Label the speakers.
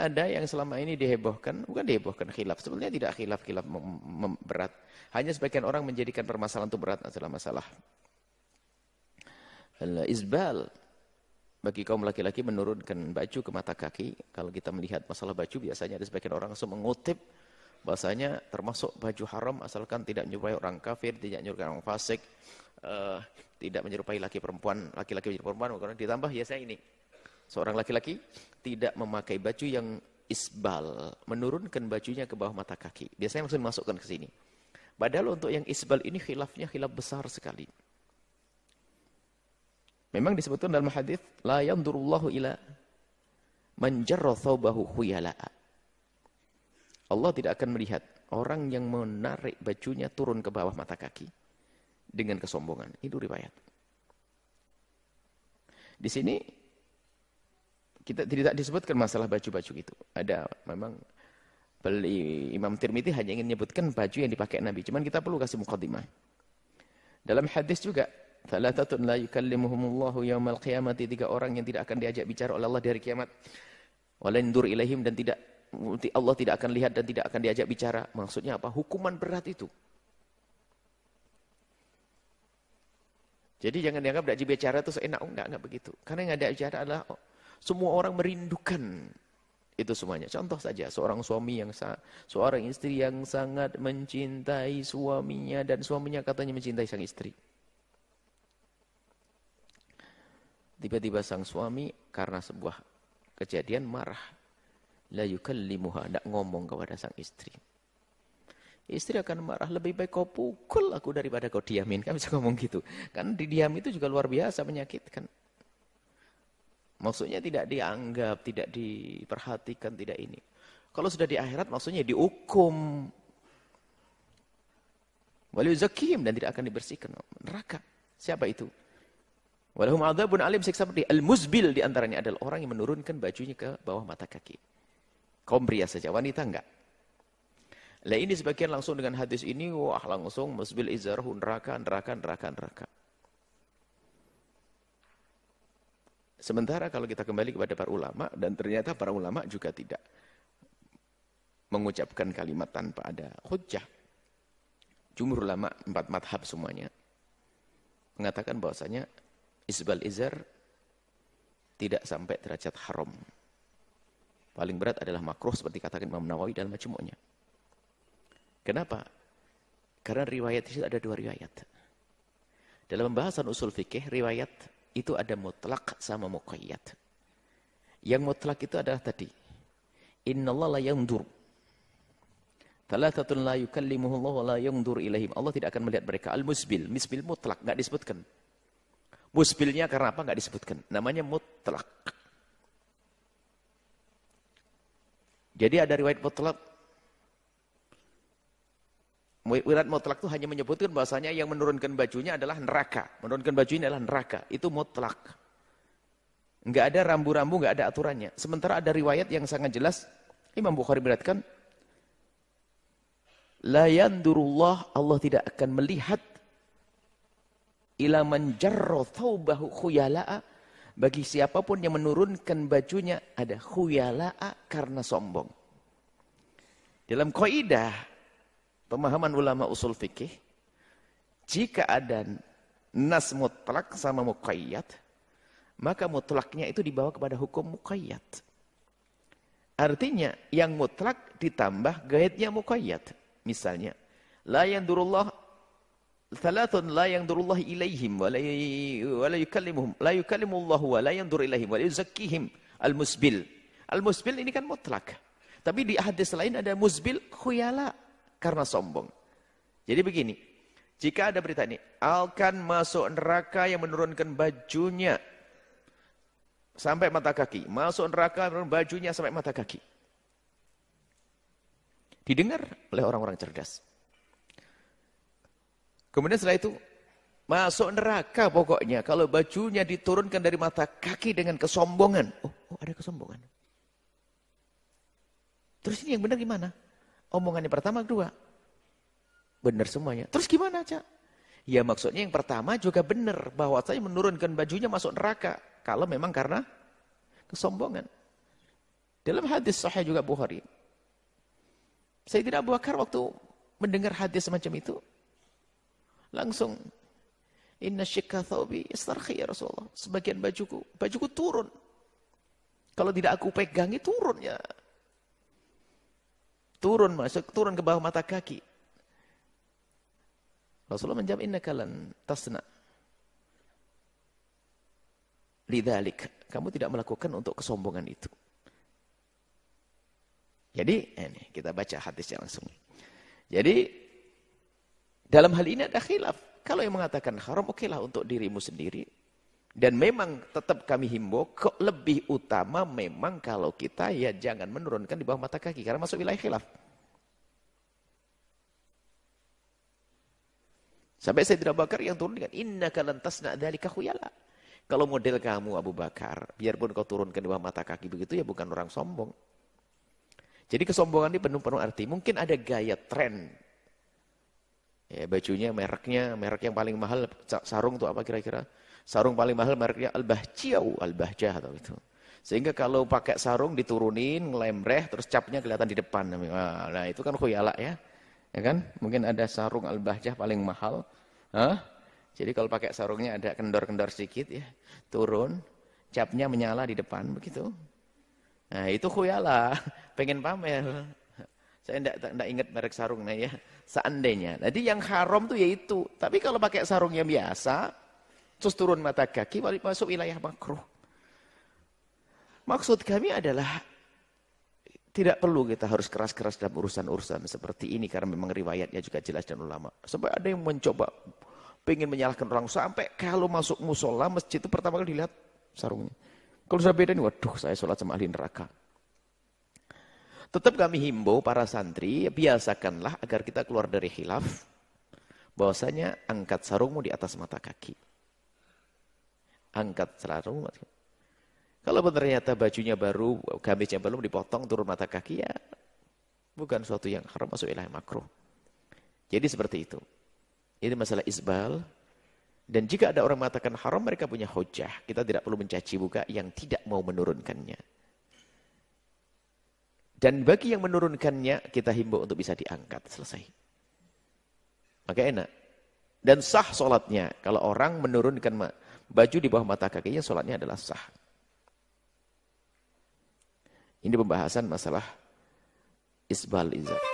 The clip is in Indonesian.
Speaker 1: ada yang selama ini dihebohkan, bukan dihebohkan khilaf, sebenarnya tidak khilaf berat. Hanya sebagian orang menjadikan permasalahan itu berat adalah masalah al-izbal. Bagi kaum laki-laki menurunkan baju ke mata kaki. Kalau kita melihat masalah baju, biasanya ada sebagian orang langsung mengutip bahasanya termasuk baju haram asalkan tidak menyerupai orang kafir, tidak menyerupai orang fasik, tidak menyerupai laki-laki menyerupai perempuan. Karena ditambah ya saya ini, seorang laki-laki tidak memakai baju yang isbal, menurunkan bajunya ke bawah mata kaki. Biasanya langsung dimasukkan ke sini. Padahal untuk yang isbal ini khilafnya khilaf besar sekali. Memang disebutkan dalam hadis la yanzurullahu ila man jarra thawbahu khuyala'a. Allah tidak akan melihat orang yang menarik bajunya turun ke bawah mata kaki dengan kesombongan. Itu riwayat. Di sini kita tidak disebutkan masalah baju-baju itu. Ada memang Imam Tirmidzi hanya ingin menyebutkan baju yang dipakai Nabi. Cuman kita perlu kasih muqaddimah. Dalam hadis juga Thalathatun la yukallimuhumullahu yaumal qiyamati, 3 orang yang tidak akan diajak bicara oleh Allah di hari kiamat. Wala yandur ilaihim, dan Allah tidak akan lihat dan tidak akan diajak bicara. Maksudnya apa? Hukuman berat itu. Jadi jangan dianggap tidak bicara itu seenak, enggak begitu. Karena yang ada bicara adalah semua orang merindukan itu semuanya. Contoh saja seorang seorang istri yang sangat mencintai suaminya dan suaminya katanya mencintai sang istri. Tiba-tiba sang suami karena sebuah kejadian marah. La yukallimuha, tidak ngomong kepada sang istri. Istri akan marah, lebih baik kau pukul aku daripada kau diamin. Kan bisa ngomong gitu. Kan didiam itu juga luar biasa menyakitkan. Maksudnya tidak dianggap, tidak diperhatikan, tidak ini. Kalau sudah di akhirat maksudnya dihukum. Wal yuzakkihim, dan tidak akan dibersihkan. Neraka. Siapa itu? Walahum adzabun alim, siksa pedih. Al-muzbil diantaranya adalah orang yang menurunkan bajunya ke bawah mata kaki. Kaum pria saja, wanita enggak. Lah ini sebagian langsung dengan hadis ini, wah langsung musbil izarahu, neraka. Sementara kalau kita kembali kepada para ulama, dan ternyata para ulama juga tidak mengucapkan kalimat tanpa ada hujjah. Jumhur ulama 4 madhab semuanya mengatakan bahwasanya isbal izar tidak sampai derajat haram. Paling berat adalah makruh seperti katakan Imam Nawawi dalam Majmu'nya. Kenapa? Karena riwayat itu ada 2 riwayat. Dalam pembahasan usul fikih, riwayat itu ada mutlak sama muqayyad. Yang mutlak itu adalah tadi. Innallaha la yanzur. Thalathatun la yukallimuhullahu wa la yanzur ilaihim. Allah tidak akan melihat mereka. Al-musbil, misbil mutlak, enggak disebutkan. Musbilnya karena apa? Enggak disebutkan. Namanya mutlak. Jadi ada riwayat mutlak. Riwayat mutlak itu hanya menyebutkan bahasanya yang menurunkan bajunya adalah neraka. Menurunkan bajunya adalah neraka. Itu mutlak. Enggak ada rambu-rambu, enggak ada aturannya. Sementara ada riwayat yang sangat jelas. Imam Bukhari beratkan. La yandurullah, Allah tidak akan melihat ila man jarra thawbahu khuyala'a, bagi siapapun yang menurunkan bajunya ada khuyala'a karena sombong. Dalam kaidah pemahaman ulama usul fikih, jika ada nas mutlak sama muqayyad, maka mutlaknya itu dibawa kepada hukum muqayyad. Artinya yang mutlak ditambah gaitnya muqayyad. Misalnya, la yandurullah thalathun la yanzurullahu ilaihim wa la yukallimuhum, la yukallimullahu wa la yanzur ilaihim wa la yuzakkihim. Al-musbil. Al-musbil ini kan mutlak. Tapi di hadis lain ada musbil khuyala karena sombong. Jadi begini, jika ada berita ini, akan masuk neraka yang menurunkan bajunya sampai mata kaki, masuk neraka menurunkan bajunya sampai mata kaki. Didengar oleh orang-orang cerdas. Kemudian setelah itu, masuk neraka pokoknya. Kalau bajunya diturunkan dari mata kaki dengan kesombongan. Oh ada kesombongan. Terus ini yang benar gimana? Omongannya pertama, kedua. Benar semuanya. Terus gimana, Cak? Ya maksudnya yang pertama juga benar. Bahwa saya menurunkan bajunya masuk neraka. Kalau memang karena kesombongan. Dalam hadis sahih juga Bukhari. Sayyidina Abu Bakar waktu mendengar hadis semacam itu, langsung, inna syikka thawbi yastarkhi ya Rasulullah. Sebagian bajuku turun. Kalau tidak aku pegangi, turun ya. Turun ke bawah mata kaki. Rasulullah menjawab, innaka lan tasna lidzalik. Kamu tidak melakukan untuk kesombongan itu. Jadi, ini kita baca hadisnya langsung. Jadi, dalam hal ini ada khilaf. Kalau yang mengatakan haram, okelah untuk dirimu sendiri. Dan memang tetap kami himbau, kok lebih utama memang kalau kita ya jangan menurunkan di bawah mata kaki. Karena masuk wilayah khilaf. Sampai Sayyidina Abu Bakar yang turun dengan, innaka lan tasna dzalika khuyala. Kalau model kamu Abu Bakar, biarpun kau turunkan di bawah mata kaki begitu, ya bukan orang sombong. Jadi kesombongan ini penuh arti. Mungkin ada gaya tren. Ya, bajunya merek yang paling mahal, sarung tuh apa kira-kira? Sarung paling mahal mereknya Al-Bahjah atau itu. Sehingga kalau pakai sarung diturunin, ngelembreh, terus capnya kelihatan di depan. Nah, itu kan khuyala ya. Ya kan? Mungkin ada sarung Al-Bahjah paling mahal. Jadi kalau pakai sarungnya ada kendor-kendor sedikit ya, turun, capnya menyala di depan begitu. Nah, itu khuyala, pengen pamer. Saya enggak ingat merek sarungnya ya, seandainya. Jadi yang haram tuh yaitu. Tapi kalau pakai sarung yang biasa, terus turun mata kaki, masuk wilayah makruh. Maksud kami adalah tidak perlu kita harus keras-keras dalam urusan-urusan seperti ini karena memang riwayatnya juga jelas dan ulama. Sampai ada yang mencoba pengen menyalahkan orang sampai kalau masuk musola masjid itu pertama kali dilihat sarungnya. Kalau sudah beda nih, waduh saya sholat sama ahli neraka. Tetap kami himbau para santri, biasakanlah agar kita keluar dari khilaf, bahwasanya angkat sarungmu di atas mata kaki. Angkat sarungmu. Kalau ternyata bajunya baru, gamisnya belum dipotong turun mata kaki, ya bukan suatu yang haram, masuk wilayah makruh. Jadi seperti itu. Ini masalah isbal. Dan jika ada orang mengatakan haram, mereka punya hujah. Kita tidak perlu mencaci buka yang tidak mau menurunkannya. Dan bagi yang menurunkannya, kita himbau untuk bisa diangkat. Selesai. Maka enak. Dan sah sholatnya. Kalau orang menurunkan baju di bawah mata kakinya, sholatnya adalah sah. Ini pembahasan masalah isbal izar.